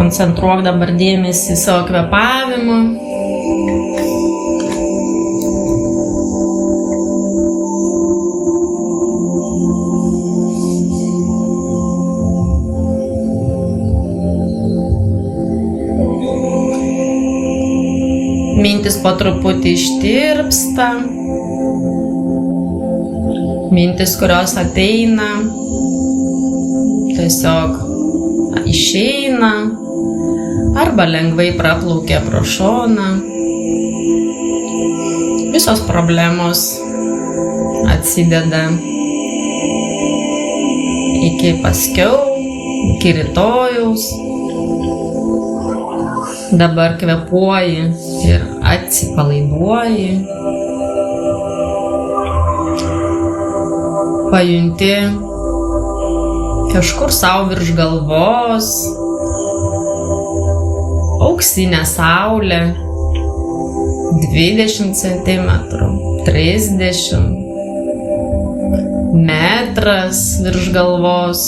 Koncentruok dabar dėmesį į savo kvėpavimą. Mintis po truputį ištirpsta. Mintis, kurios ateina, tiesiog išeina arba lengvai praplaukia pro šoną. Visos problemos atsideda iki paskiau, iki rytojaus. Dabar kvėpuoji ir atsipalaiduoji. Pajunti kažkur sau virš galvos auksinę saulę 20 cm, 30 metras virš galvos.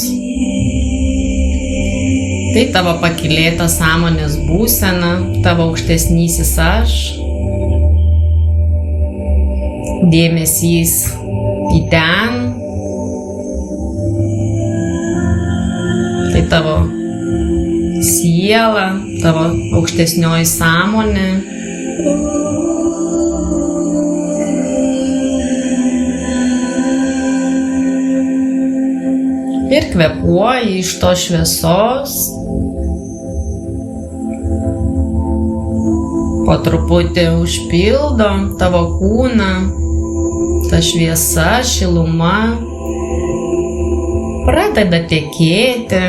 Tai tavo pakylėta sąmonės būsena, tavo aukštesnysis aš. Dėmesys į ten. Tai tavo siela, tavo aukštesnioji sąmonė. Ir kvėpuoji iš to šviesos. Po truputį užpildo tavo kūną, ta šviesa, šiluma pradeda tekėti.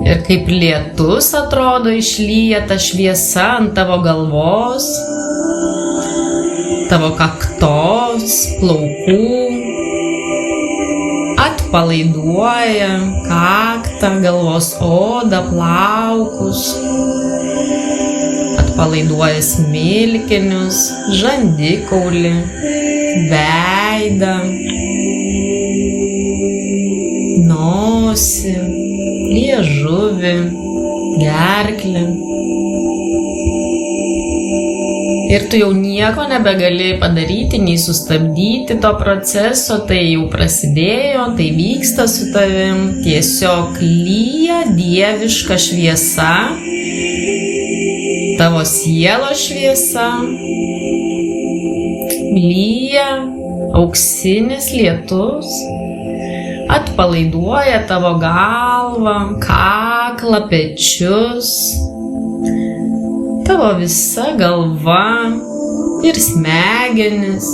Ir kaip lietus atrodo išlyja ta šviesa ant tavo galvos, tavo kaktos, plaukų. Atpalaiduoja kaktą, galvos odą, plaukus. Atpalaiduoja smilkinius, žandikaulį, veidą, nosį, liežuvį, gerklę. Ir tu jau nieko nebegali padaryti, nei sustabdyti to proceso, tai jau prasidėjo, tai vyksta su tavim. Tiesiog lyja dieviška šviesa, tavo sielos šviesa, lyja auksinis lietus, atpalaiduoja tavo galvą, kaklą, pečius. Tavo visa galva ir smegenis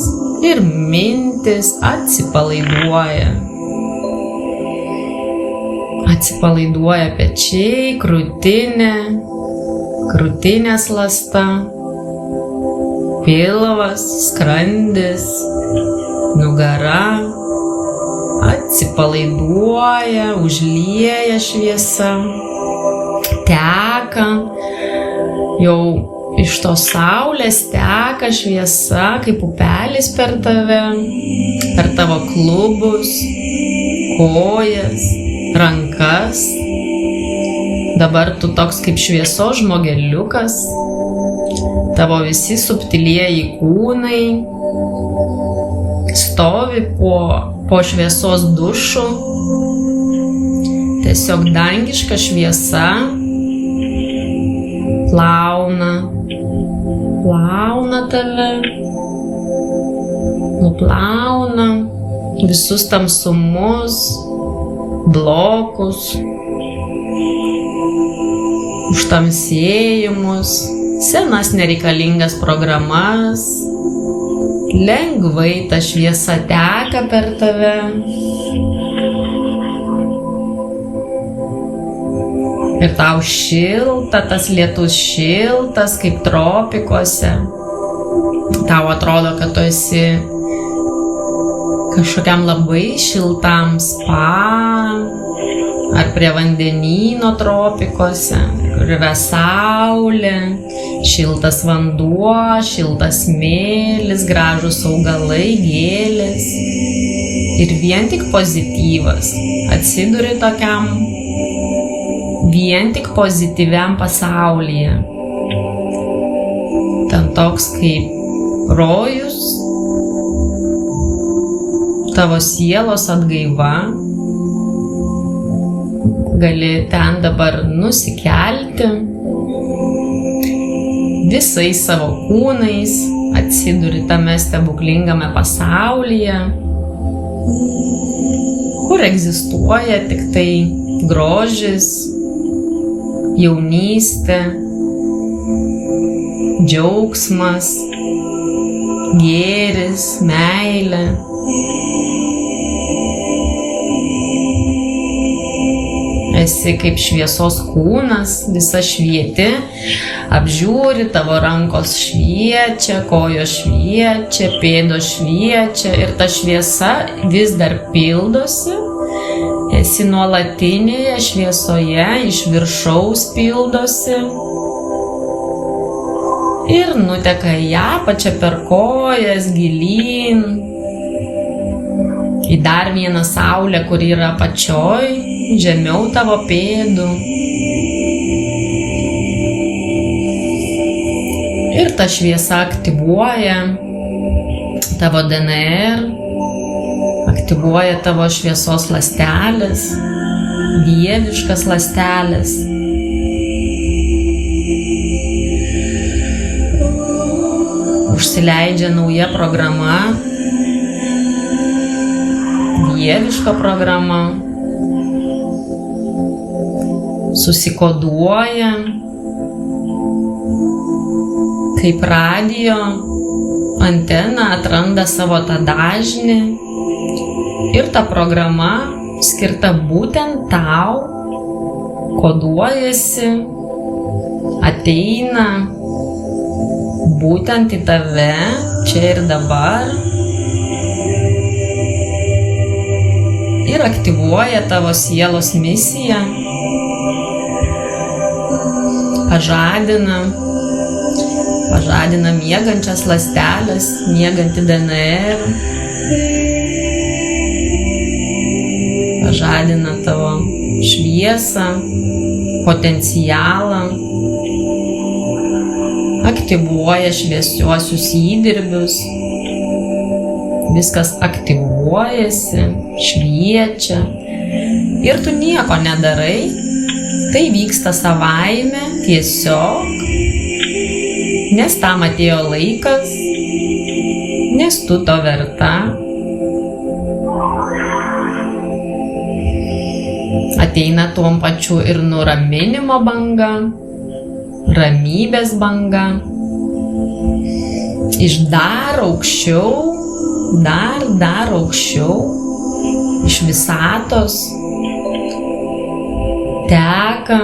ir mintis atsipalaiduoja. Atsipalaiduoja pečiai, krūtinė, krūtinės ląsta, pilvas, skrandis, nugara. Atsipalaiduoja, užlieja šviesa, teka. Jau iš tos saulės teka šviesa, kaip upelis per tave, per tavo klubus, kojas, rankas. Dabar tu toks kaip šviesos žmogeliukas, tavo visi subtilieji kūnai stovi po šviesos dušu, tiesiog dangiška šviesa. Plauna tave, nuplauna visus tamsumus, blokus, užtamsėjimus, senas nereikalingas programas. Lengvai ta šviesa teka per tave. Ir tau šilta, tas lietus šiltas, kaip tropikuose. Tau atrodo, kad tu esi kažkokiam labai šiltam spa ar prie vandenyno tropikuose, kur yra saulė, šiltas vanduo, šiltas smėlis, gražūs augalai, gėlės. Ir vien tik pozityvas. Atsiduri tokiam vien tik pozityviam pasaulyje. Ten toks kaip rojus, tavo sielos atgaiva. Gali ten dabar nusikelti, visais savo kūnais atsiduri tame stebuklingame pasaulyje, kur egzistuoja tik tai grožis, jaunystė, džiaugsmas, gėris, meilė. Esi kaip šviesos kūnas, visa švieti, apžiūri, tavo rankos šviečia, kojos šviečia, pėdos šviečia ir ta šviesa vis dar pildosi. Esi nuolatinėje šviesoje, iš viršaus pildosi ir nuteka į apačią per kojas, gilyn, į dar vieną saulę, kuri yra apačioj, žemiau tavo pėdų. Ir ta šviesa aktyvuoja tavo DNR, aktyvuoja tavo šviesos ląstelės, dieviškas ląstelės. Užsileidžia nauja programa, dieviška programa. Susikoduoja kaip radijo antena atranda savo tą dažnį ir ta programa skirta būtent tau koduojasi, ateina būtent į tave čia ir dabar ir aktyvuoja tavo sielos misiją. Pažadina miegančias ląsteles, miegantį DNR, pažadina tavo šviesą, potencialą, aktyvuoja šviesiuosius įdirbius, viskas aktyvuojasi, šviečia ir tu nieko nedarai. Tai vyksta savaime, tiesiog, nes tam atėjo laikas, nes tu to verta. Ateina tuom pačiu ir nuraminimo banga, ramybės banga, iš dar aukščiau, dar aukščiau, iš visatos. Teka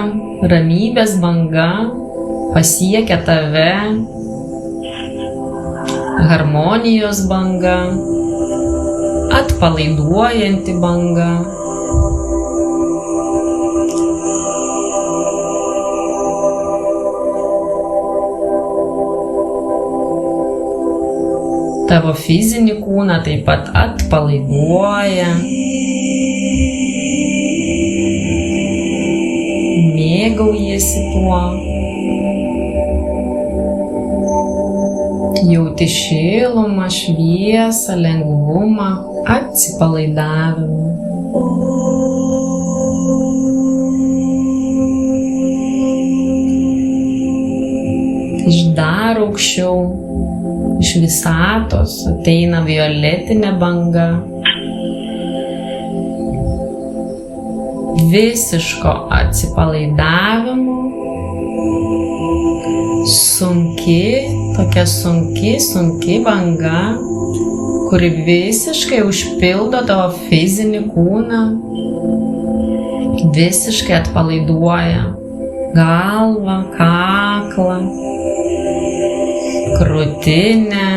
ramybės banga, pasiekia tave, harmonijos banga, atpalaiduojanti banga. Tavo fizinį kūną taip pat atpalaiduoja. Mėgaujasi tuo, jauti šilumą, šviesą, lengvumą, atsipalaidavimą. Iš dar aukščiau, iš visatos ateina violetinė banga. Visiško atsipalaidavimo, tokia sunki banga, kuri visiškai užpildo tavo fizinį kūną, visiškai atpalaiduoja galvą, kaklą, krūtinę,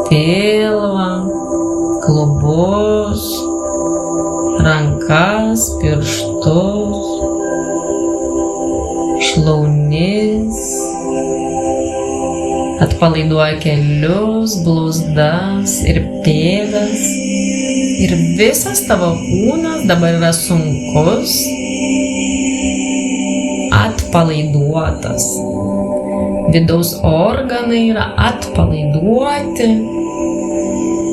pilvą, klubus, rankas, pirštus, šlaunis, atpalaiduoja kelius, blauzdas ir pėdas. Ir visas tavo kūnas dabar yra sunkus, atpalaiduotas. Vidaus organai yra atpalaiduoti,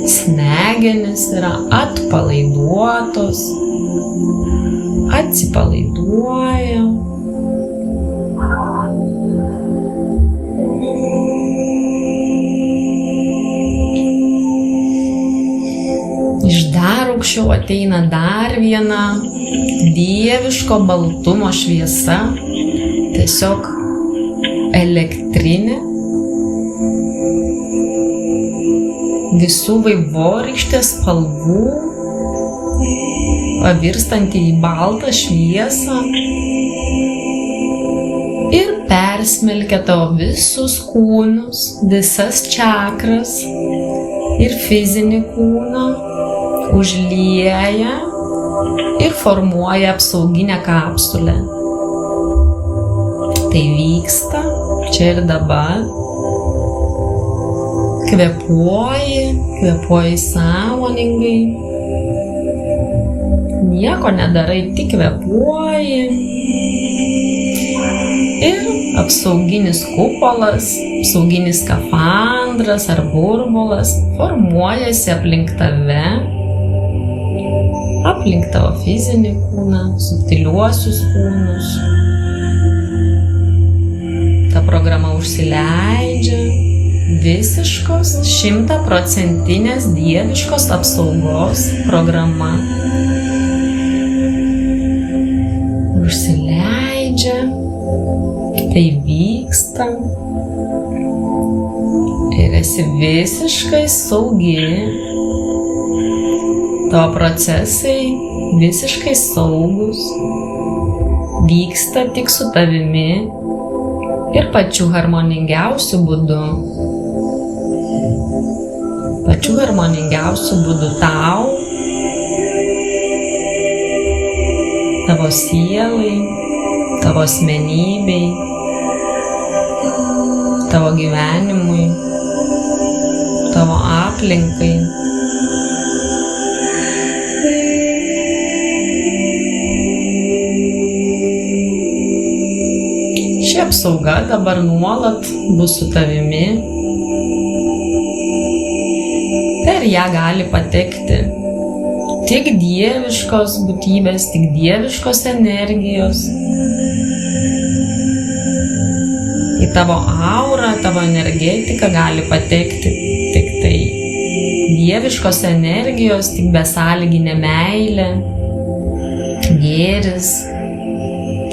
smegenys yra atpalaiduotos, atsipalaiduoja. Iš dar aukščiau ateina dar viena dieviško baltumo šviesa, tiesiog elektrinė, visų vaivorykštės spalvų, pavirstanti į baltą šviesą ir persmelkia tavo visus kūnus, visas čakras ir fizinį kūną, užlieja ir formuoja apsauginę kapsulę. Tai vyksta čia ir dabar. Kvėpuoji sąmoningai. Nieko nedarai, tik kvėpuoji. Ir apsauginis kupolas, apsauginis skafandras ar burbulas formuojasi aplink tave, aplink tavo fizinį kūną, subtiliuosius kūnus. Ta programa užsileidžia, visiškos 100% dieviškos apsaugos programa. Užsileidžia, tai vyksta ir esi visiškai saugi. Tavo procesai visiškai saugus, vyksta tik su tavimi ir pačiu harmoningiausiu būdu. Pačiu harmoningiausiu būdu tau, tavo sielai, tavo asmenybei, tavo gyvenimui, tavo aplinkai. Ši apsauga dabar nuolat bus su tavimi. Per ją gali patekti tik dieviškos būtybės, tik dieviškos energijos. Į tavo aurą, tavo energetiką gali patekti tik tai dieviškos energijos, tik besąlyginė meilė, gėris,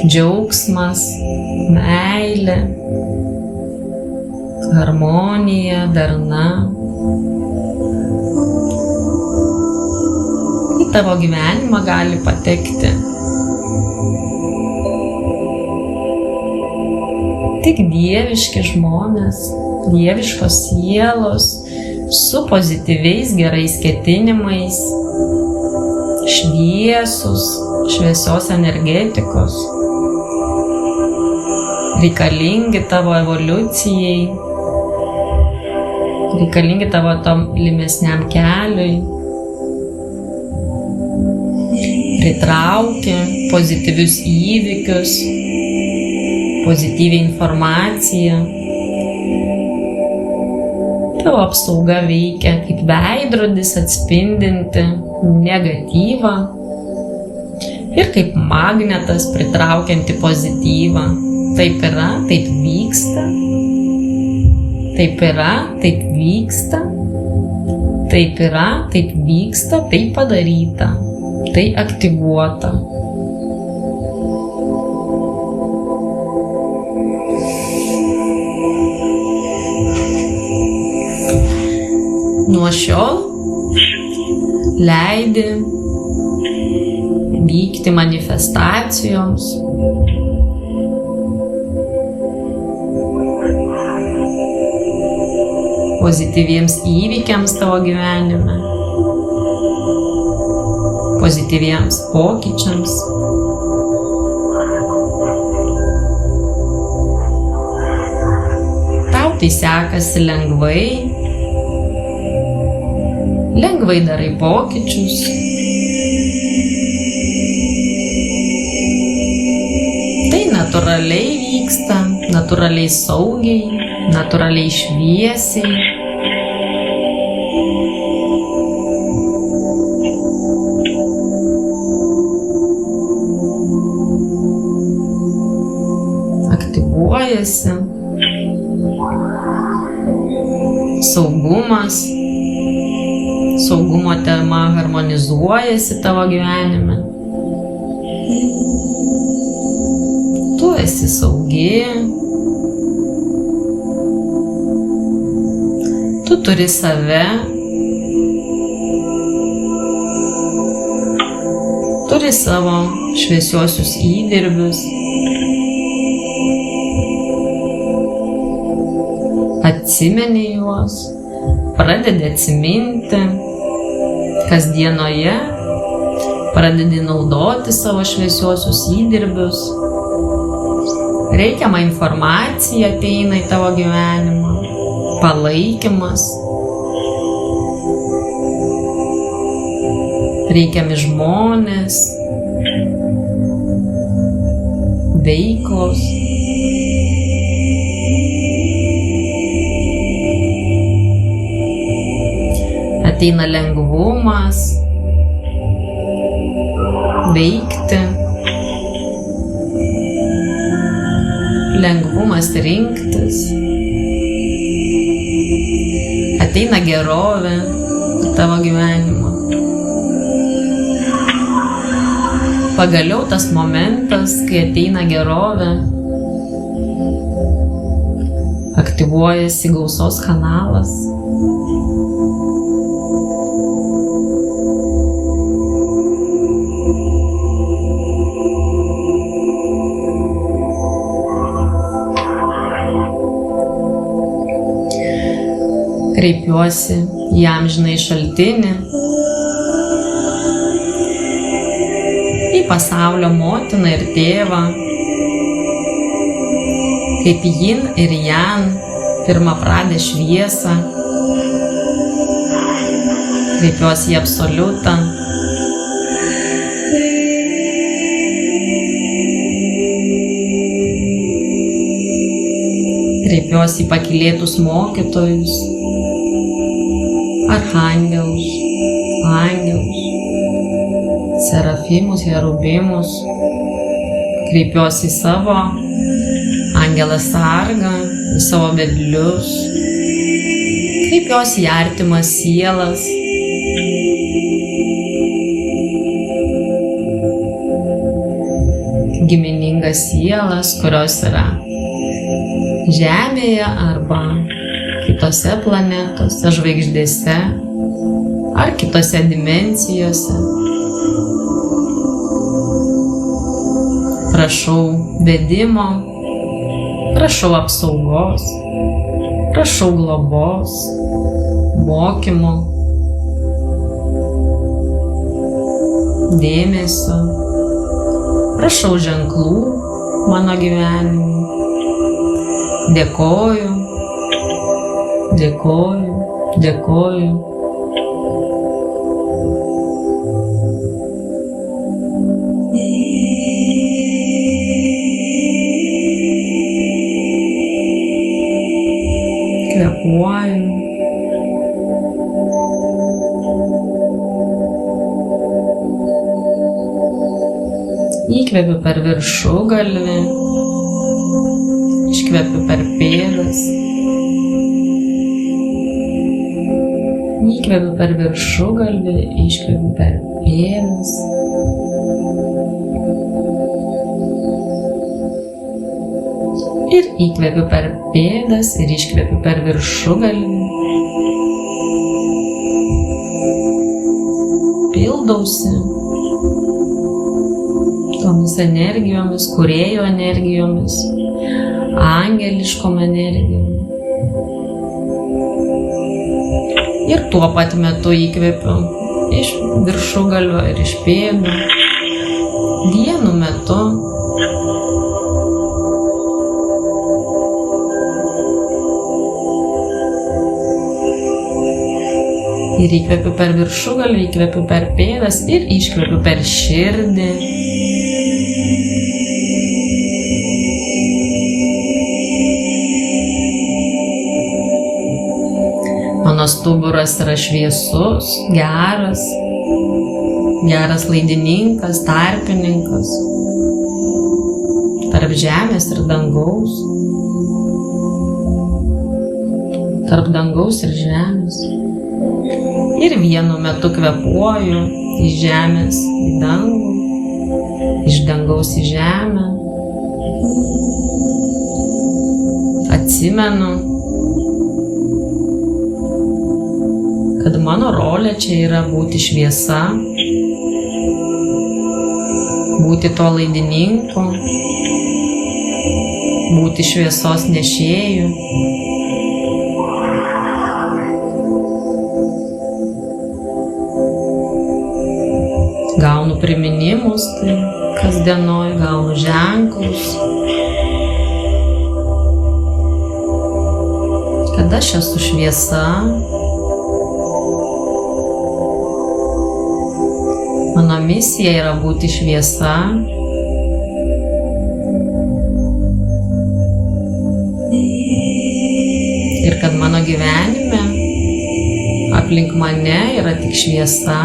džiaugsmas, meilė, harmonija, darna. Į tavo gyvenimą gali patekti tik dieviški žmonės, dieviškos sielos, su pozityviais gerais ketinimais, šviesios energetikos, reikalingi tavo evoliucijai, reikalingi tavo tolimesniam keliui, pritraukia pozityvius įvykius, pozityvią informaciją. Tavo apsauga veikia kaip veidrodis atspindinti negatyvą ir kaip magnetas pritraukianti pozityvą. Taip yra, taip vyksta. Taip yra, taip vyksta. Taip yra, taip vyksta, taip padaryta. Tai aktyvuota. Nuo šiol leidi vykti manifestacijoms, pozityviems įvykiams tavo gyvenime, pozityviems pokyčiams. Tau tai sekasi lengvai, lengvai darai pokyčius. Tai natūraliai vyksta natūraliai saugiai, natūraliai šviesiai. Aktyvuojasi saugumas, saugumo tema harmonizuojasi tavo gyvenime. Tu esi saugi, tu turi save, turi savo šviesiuosius įdirbius, atsimeni juos, pradedi atsiminti kasdienoje, pradedi naudoti savo šviesiuosius įdirbius. Reikiama informacija ateina į tavo gyvenimą, palaikymas, reikiami žmonės, veiklos. Ateina lengvumas veikti, lengvumas rinktis, ateina gerovė į tavo gyvenimą. Pagaliau tas momentas, kai ateina gerovė, aktyvuojasi gausos kanalas. Kreipiuosi į amžinąjį šaltinį, į pasaulio motiną ir tėvą, kaip Jin ir Jan, pirmapradę šviesą. Kreipiuosi į absoliutą. Kreipiuosi į pakylėtus mokytojus, arhangelus, angelus, serafimus, cherubimus. Kreipiuosi į savo angelą sargą, į savo vedlius. Kreipiuosi į artimas sielas. Giminingas sielas, kurios yra Žemėje arba kitose planetose, žvaigždėse ar kitose dimensijose. Prašau vedimo, prašau apsaugos, prašau globos, mokymo, dėmesio, prašau ženklų mano gyvenimui. Dėkoju, dėkoju, dėkoju. Kvėpuoju. Įkvepiu per viršugalvį. Iškvepiu per pėdas, įkvepiu per viršugalvį, iškvepiu per pėdas. Ir įkvepiu per pėdas ir iškvepiu per viršugalvį. Pildausi tomis energijomis, kūrėjo energijomis, angeliškom energijom. Ir tuo pat metu įkvepiu iš viršugalvio ir iš pėdų. Vienu metu. Ir įkvepiu per viršugalvį, įkvepiu per pėdas ir iškvepiu per širdį. Mano stuburas yra šviesus, geras laidininkas, tarpininkas tarp žemės ir dangaus, tarp dangaus ir žemės. Ir vienu metu kvėpuoju iš žemės į dangų, iš dangaus į žemę. Atsimenu, kad mano rolė čia yra būti šviesa, būti to laidininku, būti šviesos nešėju. Gaunu priminimus, tai kasdienoj, gaunu ženklus, kad aš esu šviesa. Mano misija yra būti šviesa. Ir kad mano gyvenime aplink mane yra tik šviesa.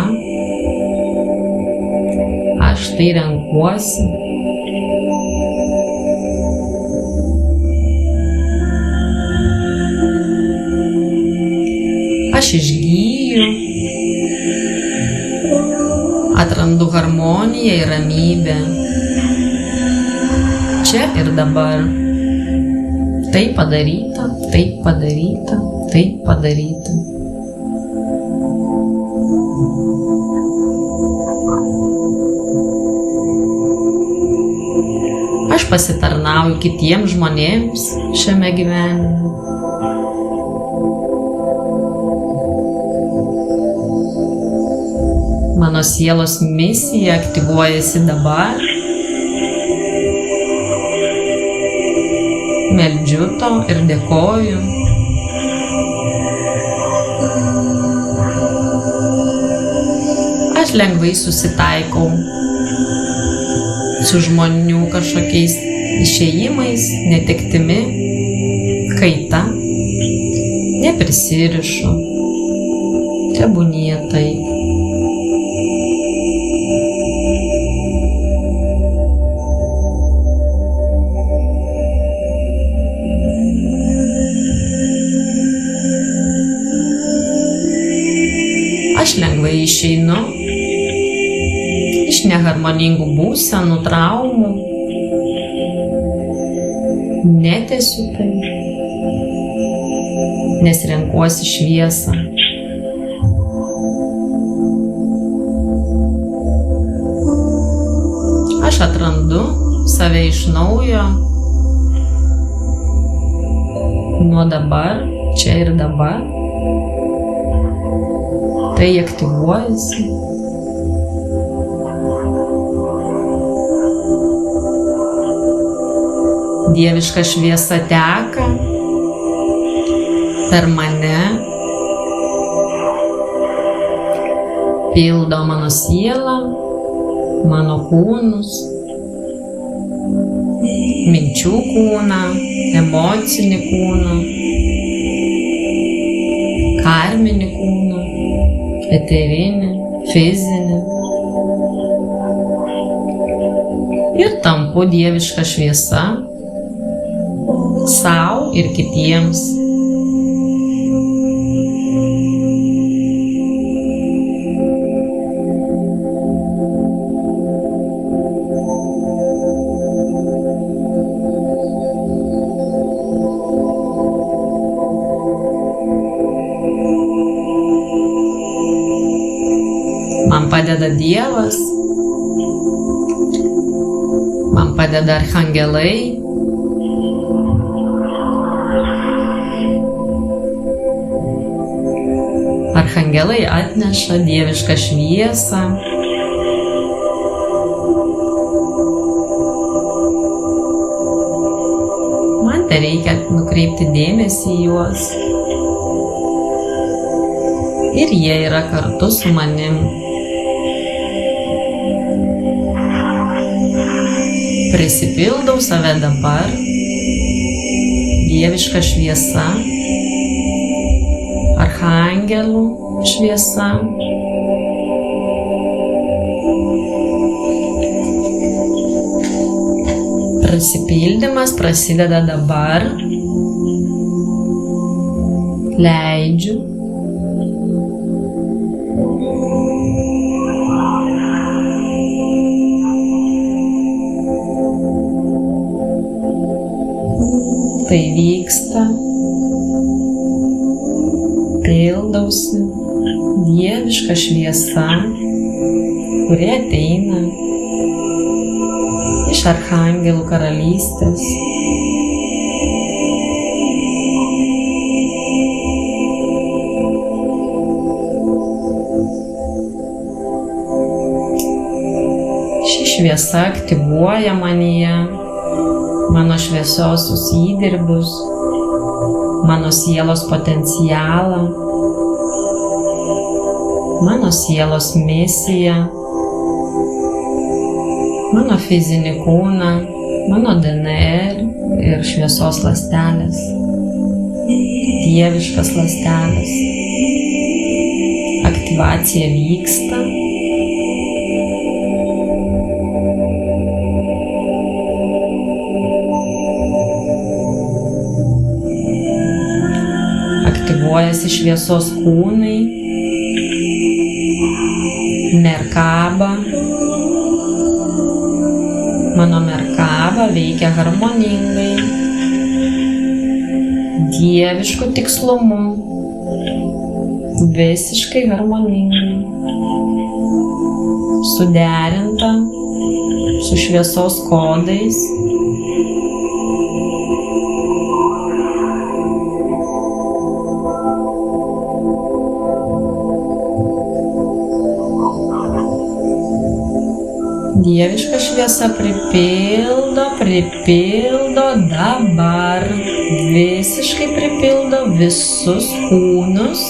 Aš tai renkuosi. Aš išgyju. Atrandu harmoniją ir ramybę. Čia ir dabar. Tai padaryta, taip padaryta, taip padaryta. Aš pasitarnauju kitiems žmonėms šiame gyvenime. Mano sielos misija aktyvuojasi dabar. Meldžiu to ir dėkoju. Aš lengvai susitaikau su žmonių kažkokiais išėjimais, netektimi, kaita. Neprisirišu. Tebūnie taip. Aš lengvai išeinu iš neharmoningų būsenų, traumų. Netęsiu tai, nes renkuosi šviesą. Aš atrandu save iš naujo, nuo dabar, čia ir dabar. Tai aktyvuojasi. Dieviška šviesa teka per mane, pildo mano sielą, mano kūnus, minčių kūną, emocinį kūną, karminį kūną, eterinį, fizinį. Ir tampu dieviška šviesa sau ir kitiems. Man padeda Dievas, man padeda archangelai. Archangelai atneša dievišką šviesą. Man tereikia nukreipti dėmesį į juos. Ir jie yra kartu su manim. Prisipildau save dabar dieviška šviesa, archangelų šviesa. Prisipildymas prasideda dabar. Leidžiu. Tai vyksta. Pildausi dieviška šviesa, kuri ateina iš archangelų karalystės. Ši šviesa aktyvuoja manyje mano šviesiosius įdirbius, mano sielos potencialą, mano sielos misiją, mano fizinį kūną, mano DNR ir šviesos ląstelės, dieviškas ląstelės. Aktyvacija vyksta. Aktyvuojasi šviesos kūnai, Merkaba. Mano Merkaba veikia harmoningai, dievišku tikslumu, visiškai harmoningai, suderinta su šviesos kodais. Dieviška šviesa pripildo dabar, visiškai pripildo visus kūnus,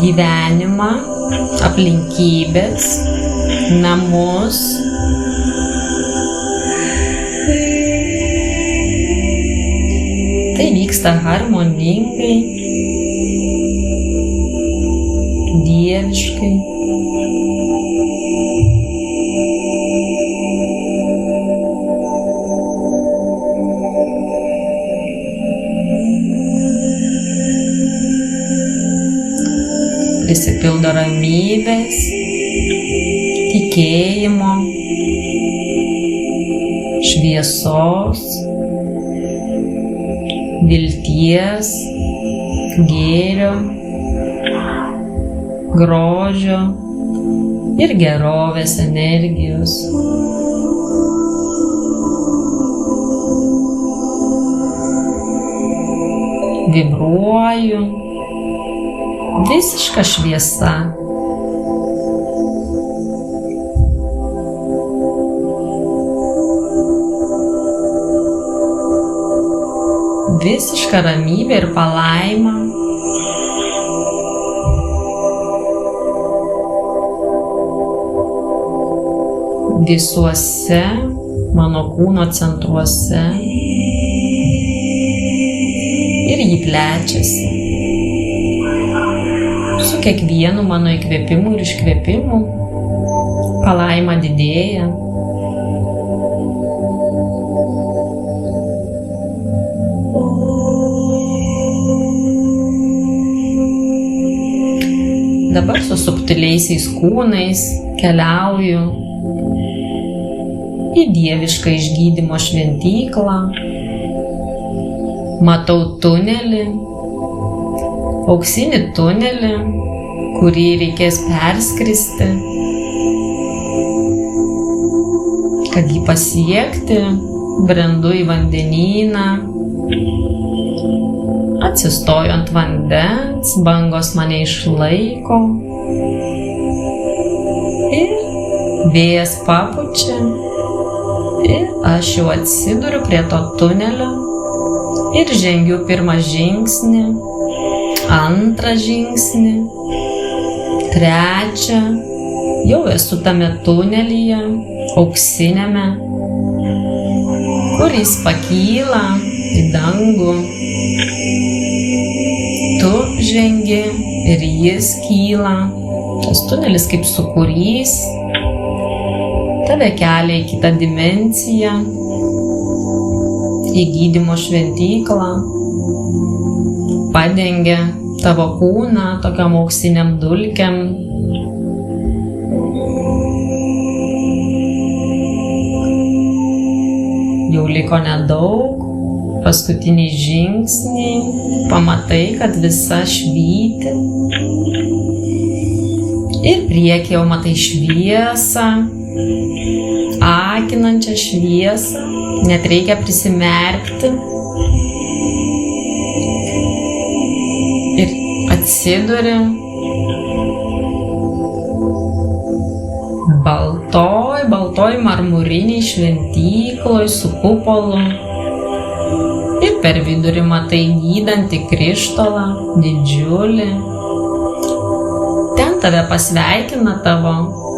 gyvenimą, aplinkybės, namus. Tai vyksta harmoningai, dieviškai. Prisipildo ramybės, tikėjimo, šviesos, vilties, gėrio, grožio ir gerovės energijos. Vibruoju. Visiška šviesa. Visiška ramybė ir palaima. Visuose mano kūno centruose. Ir ji plečiasi. Su kiekvienu mano įkvėpimu ir iškvėpimu palaima didėja. Dabar su subtiliaisiais kūnais keliauju į dievišką išgydymo šventyklą. Matau tunelį, auksinį tunelį, kurį reikės perskristi, kad jį pasiekti. Brendu į vandenyną, atsistoju ant vandens, bangos mane išlaiko ir vėjas papučia ir aš jau atsiduriu prie to tunelio ir žengiu pirmą žingsnį, antrą žingsnį, trečią, jau esu tame tunelyje, auksiniame, kuris pakyla į dangų. Tu žengi ir jis kyla. Tas tunelis kaip sūkurys tave kelia į kitą dimensiją, į gydymo šventyklą, padengia tavo kūną tokiam auksiniam dulkėm. Jau liko nedaug, paskutiniai žingsniai, pamatai, kad visa švyti. Ir priekyje jau matai šviesą, akinančią šviesą, net reikia prisimerkti. Ir atsiduri baltoj marmuriniai šventykloj su kupolu. Ir per vidurį matai gydantį krištolą, didžiulį. Ten tave pasveikina tavo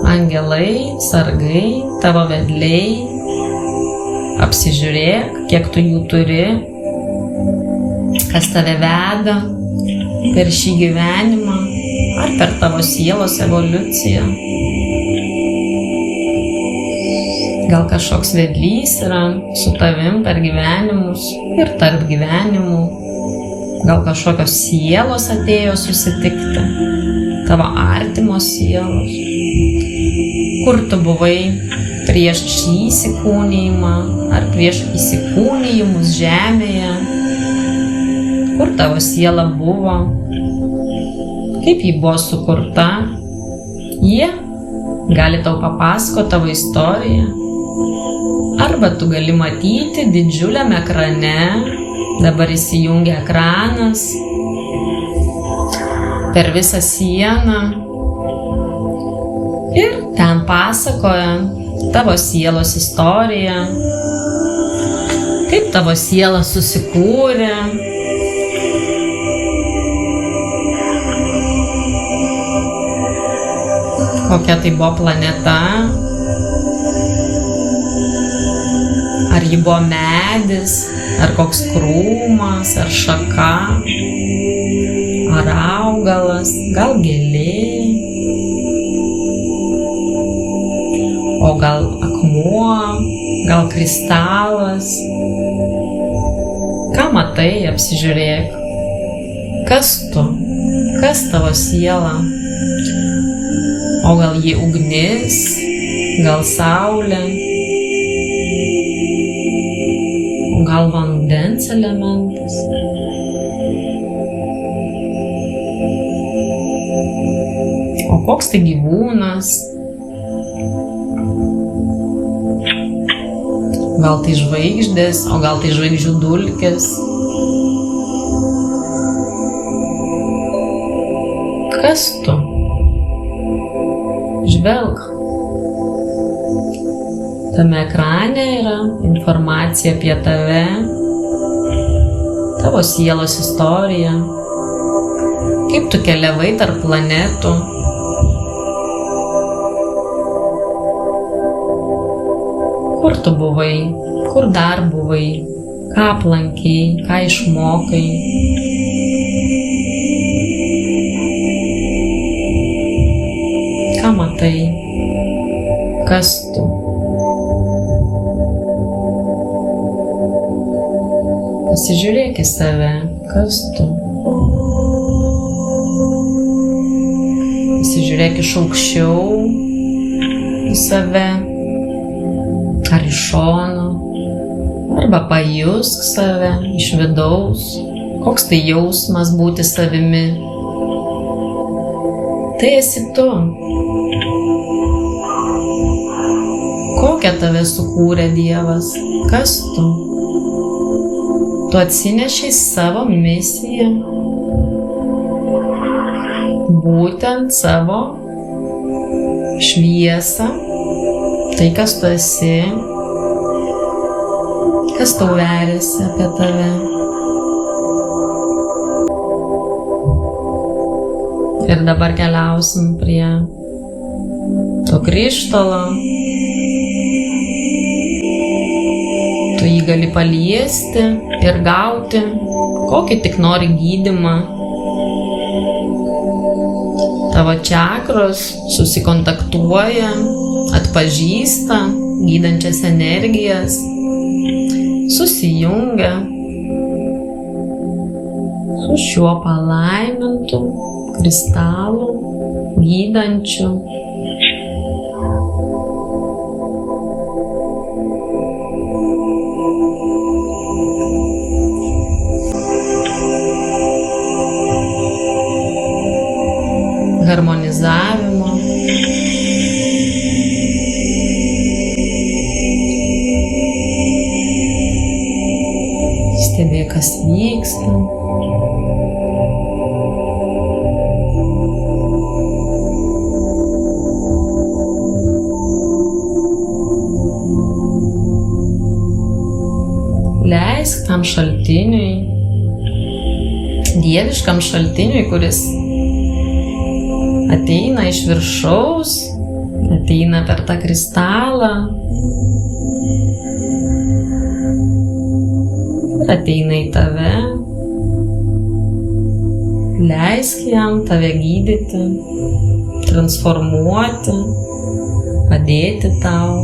angelai, sargai, tavo vedliai. Apsižiūrėk, kiek tu jų turi, kas tave veda per šį gyvenimą ar per tavo sielos evoliuciją. Gal kažkoks vedlys yra su tavim per gyvenimus ir tarp gyvenimų. Gal kažkokios sielos atėjo susitikti, tavo artimos sielos. Kur tu buvai prieš šį įsikūnijimą ar prieš įsikūnijimus žemėje? Kur tavo siela buvo? Kaip ji buvo sukurta? Jie gali tau papasakoti tavo istoriją. Arba tu gali matyti didžiuliam ekrane, dabar įsijungia ekranas, per visą sieną ir ten pasakoja tavo sielos istoriją, kaip tavo siela susikūrė, kokia tai buvo planeta, ar ji buvo medis, ar koks krūmas, ar šaka, ar augalas, gal gėlė, o gal akmuo, gal kristalas. Ką matai, apsižiūrėk. Kas tu? Kas tavo siela? O gal ji ugnis, gal saulė, o gal vandens elementas? O koks tai gyvūnas? Gal tai žvaigždės, o gal tai žvaigždžių dulkės? Kas tu? Žvelk. Tame ekrane yra informacija apie tave, tavo sielos istorija, kaip tu keliavai tarp planetų. Kur tu buvai, kur dar buvai, ką aplankei, ką išmokai. Ką matai, kas tu. Pasižiūrėk į save, kas tu. Pasižiūrėk iš aukščiau į save, ar iš šono, arba pajusk save iš vidaus, koks tai jausmas būti savimi. Tai esi tu. Kokią tave sukūrė Dievas? Kas tu? Tu atsinešiai savo misiją, būtent savo šviesą, tai kas tu esi, kas tau veriasi apie tave. Ir dabar keliausim prie to krištolo. Tu jį gali paliesti ir gauti kokį tik nori gydymą. Tavo čakros susikontaktuoja, atpažįsta gydančias energijas, susijungia su šiuo palaimintu kristalu, gydančiu. Harmonizavimo. Stebėk, kas vyksta. Leisk tam šaltiniui, dieviškam šaltiniui, kuris ateina iš viršaus, ateina per tą kristalą, ateina į tave. Leisk jam tave gydyti, transformuoti, padėti tau.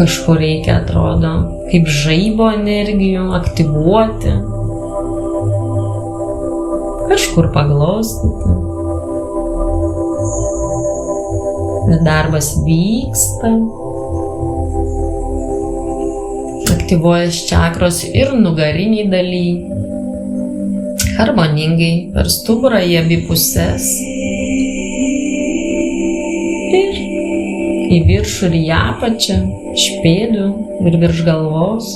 Kažkur reikia, atrodo, kaip žaibo energijų aktyvuoti, kažkur paglostyti. Bet darbas vyksta, aktyvuojas čakros ir nugariniai daly, harmoningai per stuburą į abi puses ir į viršų ir į apačią, iš pėdų ir virš galvos.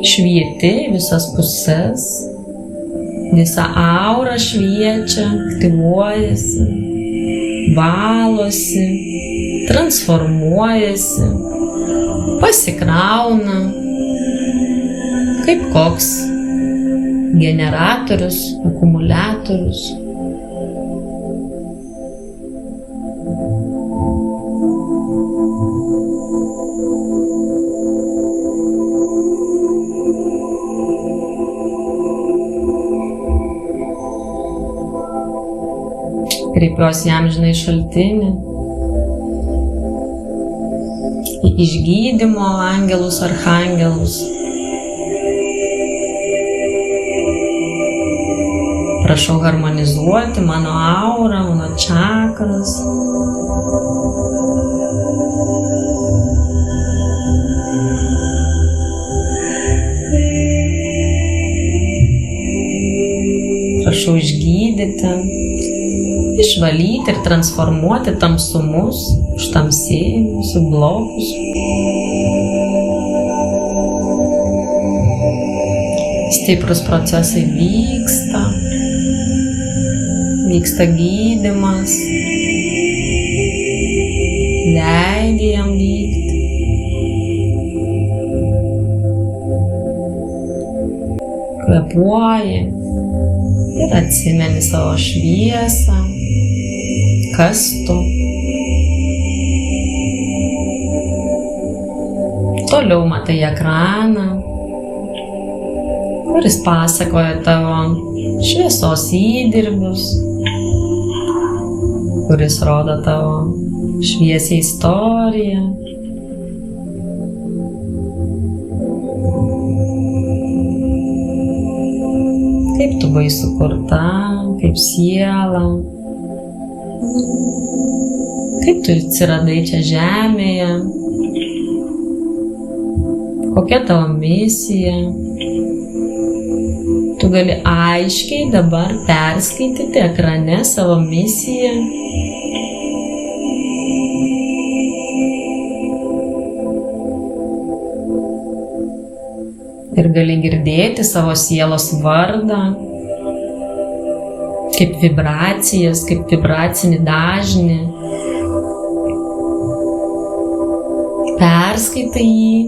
Švieti visas puses, visa aura šviečia, aktyvuojasi, valosi, transformuojasi, pasikrauna, kaip koks generatorius, akumuliatorius. Kreipiuosi į amžinąjį šaltinį, į išgydymo angelus, archangelus. Prašau harmonizuoti mano aurą, mano čakras. Prašau išgydyti, išvalyti ir transformuoti tamsumus, užtamsėjimus, blokus. Stiprus procesai vyksta gydymas, leidi jam vykti. Kvėpuoji ir atsimeni savo šviesą. Kas tu? Toliau matai ekraną, kuris pasakoja tavo šviesos įdirbius, kuris rodo tavo šviesią istoriją. Kaip tu buvai sukurta, kaip siela. Kaip tu atsiradai čia žemėje? Kokia tavo misija? Tu gali aiškiai dabar perskaityti ekrane savo misiją. Ir gali girdėti savo sielos vardą, kaip vibracijas, kaip vibracinį dažnį. Perskaitai jį,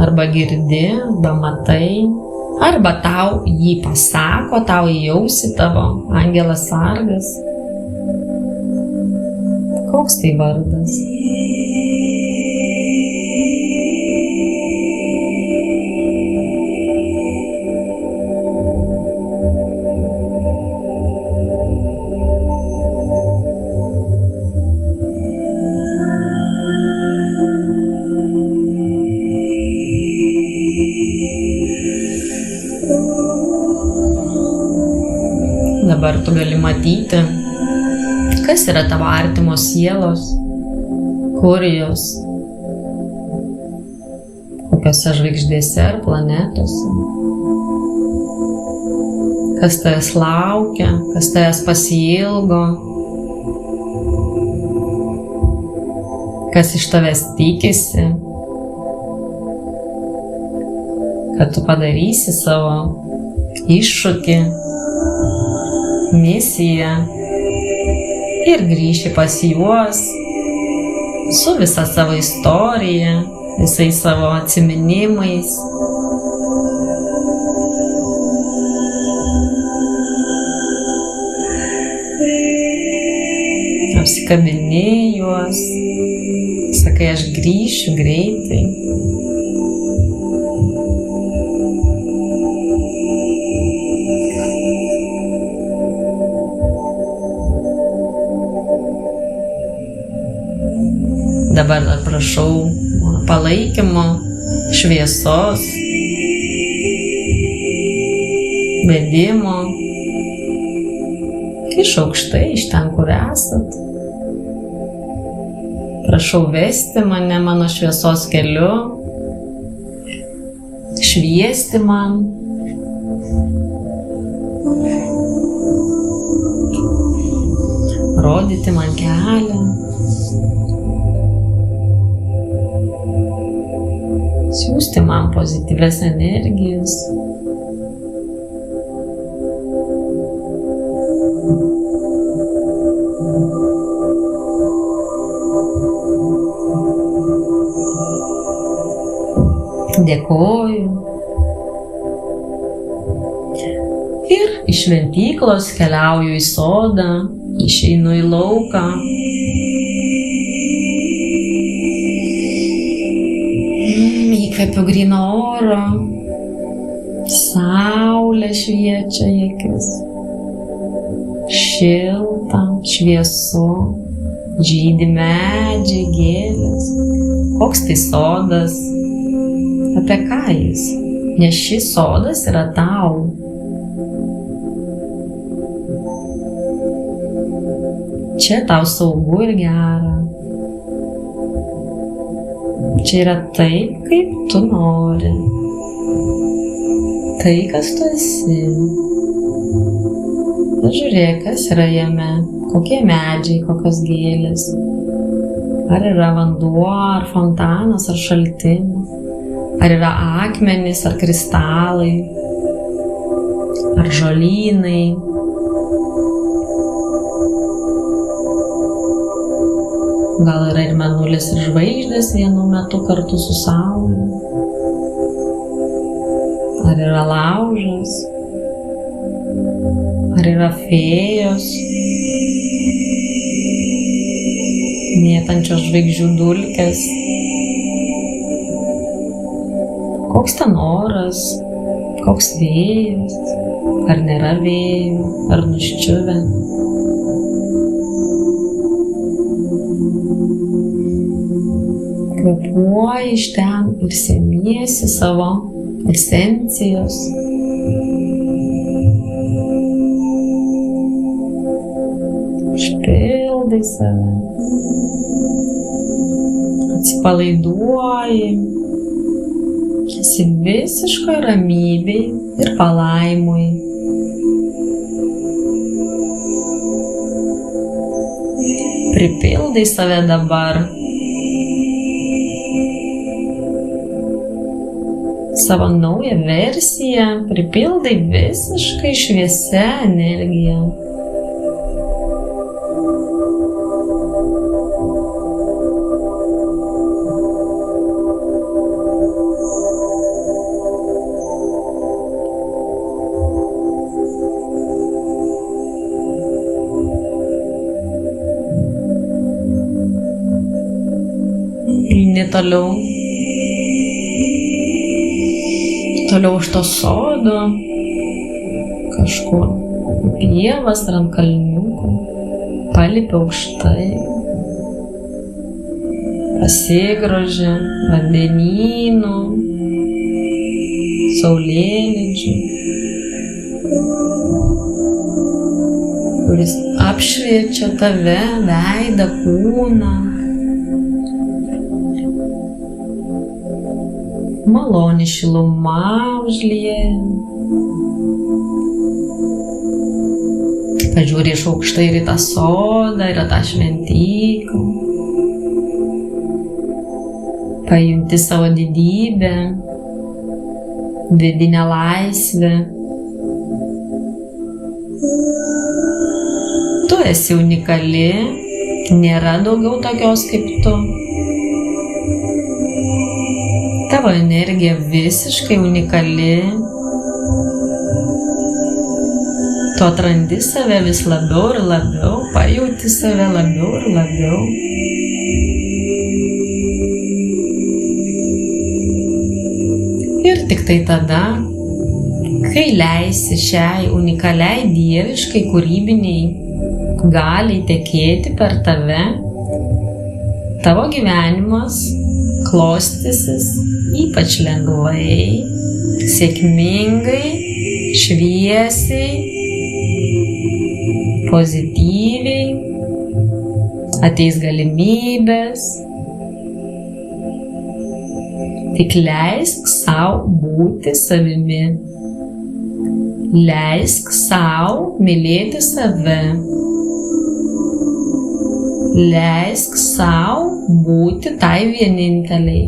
arba girdi, arba matai, arba tau jį pasako, tau įjausi tavo angelas sargas. Koks tai vardas? Dabar tu gali matyti, kas yra tavo artimos sielos, kur jos, kokiose žvaigždėse ar planetose, kas tavęs laukia, kas tavęs pasiilgo, kas iš tavęs tikisi, kad tu padarysi savo iššūkį, misiją ir grįši pas juos su visa savo istorija, visais savo atsiminimais. Apsikabini juos, sakai, aš grįšiu greitai. Dabar dar prašau palaikymo, šviesos, vedimo iš aukštai, iš ten, kur esat. Prašau vesti mane mano šviesos keliu, šviesti man, rodyti man kelią. Siųsti man pozityvias energijas. Dėkoju. Ir iš šventyklos keliauju į sodą, išeinu į lauką. Įkvepiu gryno oro, saulė šviečia į akis, šilta, šviesu, žydi medžiai, gėlės. Koks tai sodas? Apie ką jis? Nes šis sodas yra tau. Čia tau saugu ir gera. Čia yra taip, kaip tu nori. Tai, kas tu esi. Pažiūrėk, kas yra jame, kokie medžiai, kokios gėlės. Ar yra vanduo, ar fontanas, ar šaltinis. Ar yra akmenys, ar kristalai, ar žolynai. Gal yra ir mėnulis ir žvaigždės vienu metu kartu su saule. Ar yra laužas? Ar yra fėjos, mėtančios žvaigždžių dulkes? Koks ten oras? Koks vėjas? Ar nėra vėjų? Ar nuščiuvę? Kvėpuoji iš ten ir semiesi savo esencijos. Užpildai save. Atsipalaiduoji. Esi visiškoj ramybėj ir palaimoj. Pripildai save dabar savo naują versiją, pripildai visiškai šviesia energija. Eini toliau. Toliau už to sodo, kažkur pievas ar ant kalniukų, palipi aukštai, pasigroži vandenynu, saulėlydžiu. kuris apšviečia tave, veidą, kūną. Maloni šiluma užlieja. Pažiūri iš aukštai ir į tą sodą, ir į tą šventyklą. Pajunti savo didybę, vidinę laisvę. Tu esi unikali, nėra daugiau tokios kaip tu. Tavo energija visiškai unikali. Tu atrandi save vis labiau ir labiau, pajauti save labiau ir labiau. Ir tik tai tada, kai leisi šiai unikaliai dieviškai kūrybiniai galiai tekėti per tave, tavo gyvenimas klostysis ypač lengvai, sėkmingai, šviesiai, pozityviai, ateis galimybės. Tik leisk sau būti savimi. Leisk sau mylėti save. Leisk sau būti tai vieninteliai.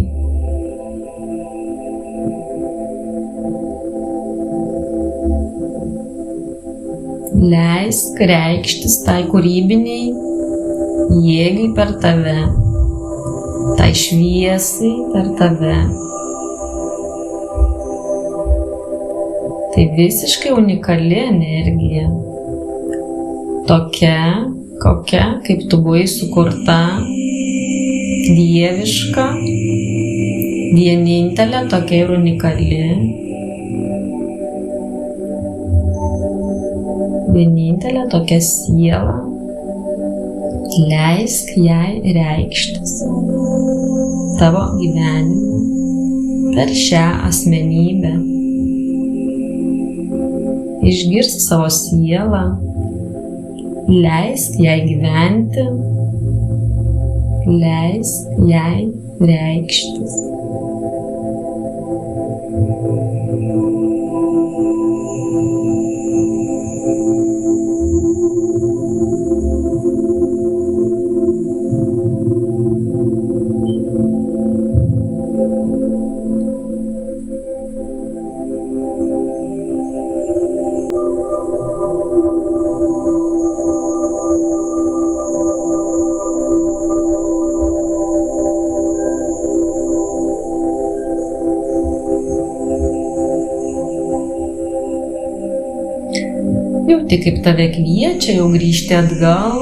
Leisk reikštis tai kūrybiniai jėgai per tave, tai šviesai per tave. Tai visiškai unikali energija. Tokia, kokia, kaip tu buvai sukurta, dieviška, vienintelė, tokia ir unikali. Vienintelė tokia siela, leisk jai reikštis tavo gyvenime per šią asmenybę. Išgirsk savo sielą, leisk jai gyventi, leisk jai reikštis. Jauti, kaip tave kviečia jau grįžti atgal.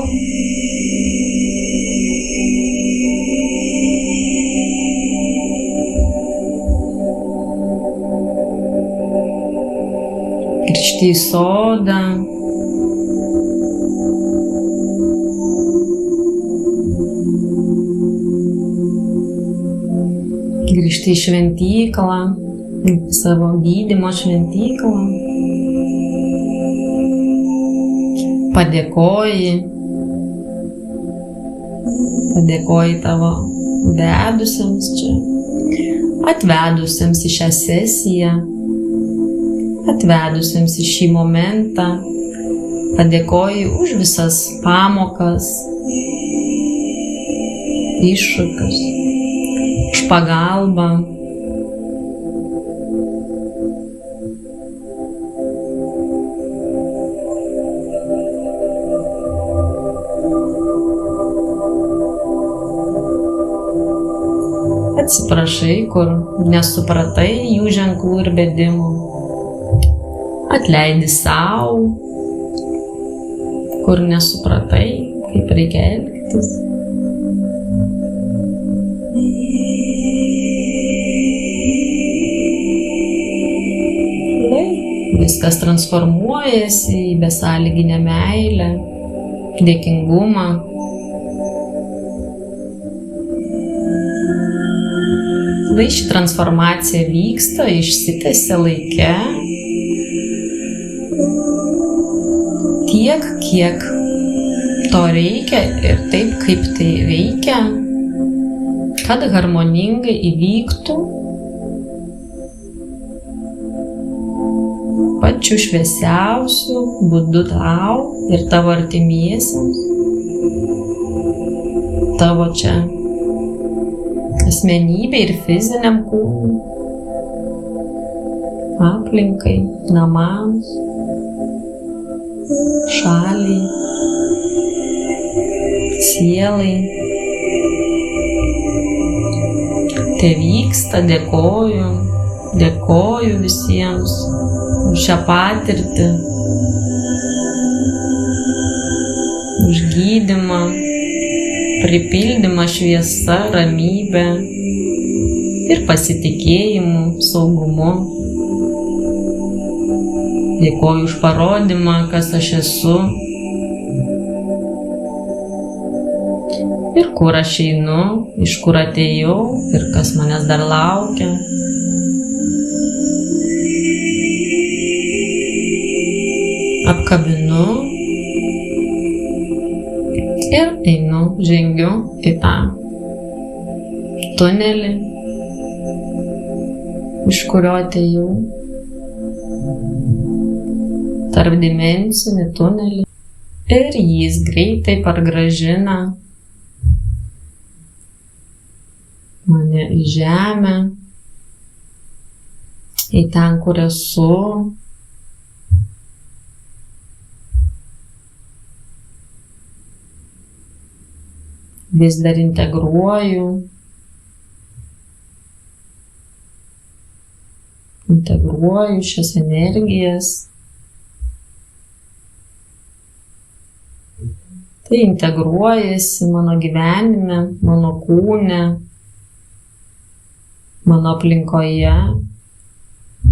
Grįžti į sodą. Grįžti į šventyklą, į savo gydymo šventyklą. Padėkoji tavo vedusiems čia, atvedusiems į šią sesiją, atvedusiems į šį momentą. Padėkoji už visas pamokas, iššūkius, už pagalbą. Atsiprašai, kur nesupratai jų ženklų ir bedimų. Atleidi sau, kur nesupratai, kaip reikia elgtis. Viskas transformuojasi į besąlyginę meilę, dėkingumą. Ši transformacija vyksta, išsitęsia laike. Tie tiek, kiek to reikia ir taip, kaip tai veikia, kad harmoningai įvyktų pačiu šviesiausiu būdu tau ir tavo artimiesiems, tavo čia asmenybei ir fiziniam kūnui, aplinkai, namams, šaliai, sielai. Tai vyksta, dėkoju visiems už šią patirtį, už gydymą, pripildymą šviesa, ramybę ir pasitikėjimu, saugumu. Dėkoju už parodymą, kas aš esu ir kur aš einu, iš kur atėjau ir kas manęs dar laukia. Apkabinu ir einu, žengiu į tą tunelį, iš kurio atėjau. Tarpdimensinį tunelį ir jis greitai pargrąžina mane į žemę, į ten, kur esu. Vis dar integruoju šias energijas. Tai integruojasi mano gyvenime, mano kūne, mano aplinkoje,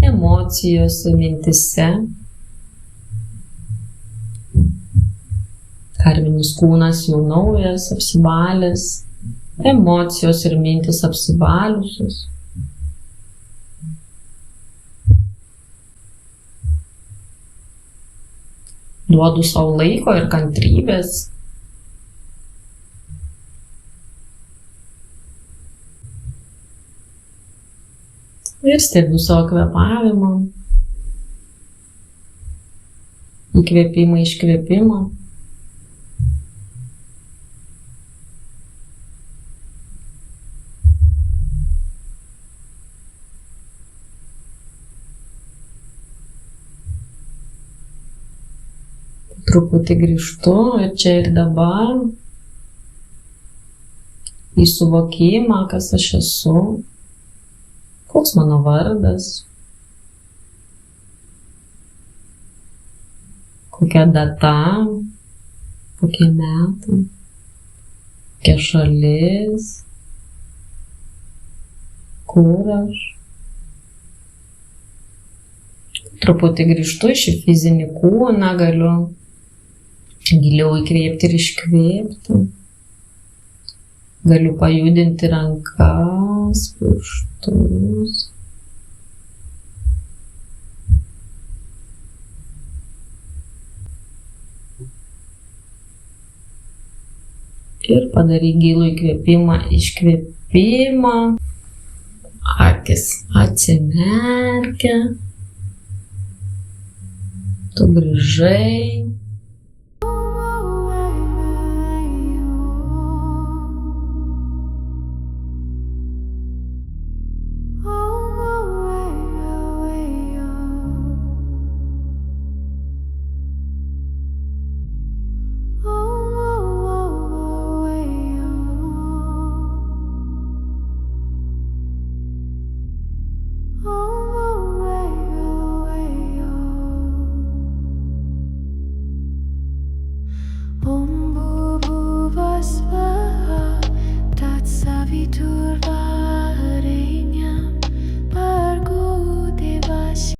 emocijose, mintise. Karminis kūnas jau naujas, apsivalęs, emocijos ir mintis apsivaliusios. Duodu savo laiko ir kantrybės. Ir stebiu savo kvėpavimą, įkvėpimą, iškvėpimą. Truputį grįžtu ir čia ir dabar į suvokimą, kas aš esu. Koks mano vardas, kokia data, kokie metai, kokia šalis, kur aš. Truputį grįžtu į šį fizinį kūną, galiu giliau įkvėpti ir iškvėpti. Galiu pajudinti rankas, pirštus. Ir padaryk gilų įkvėpimą, iškvėpimą. Akis atsimerkia. Tu grįžai. Oh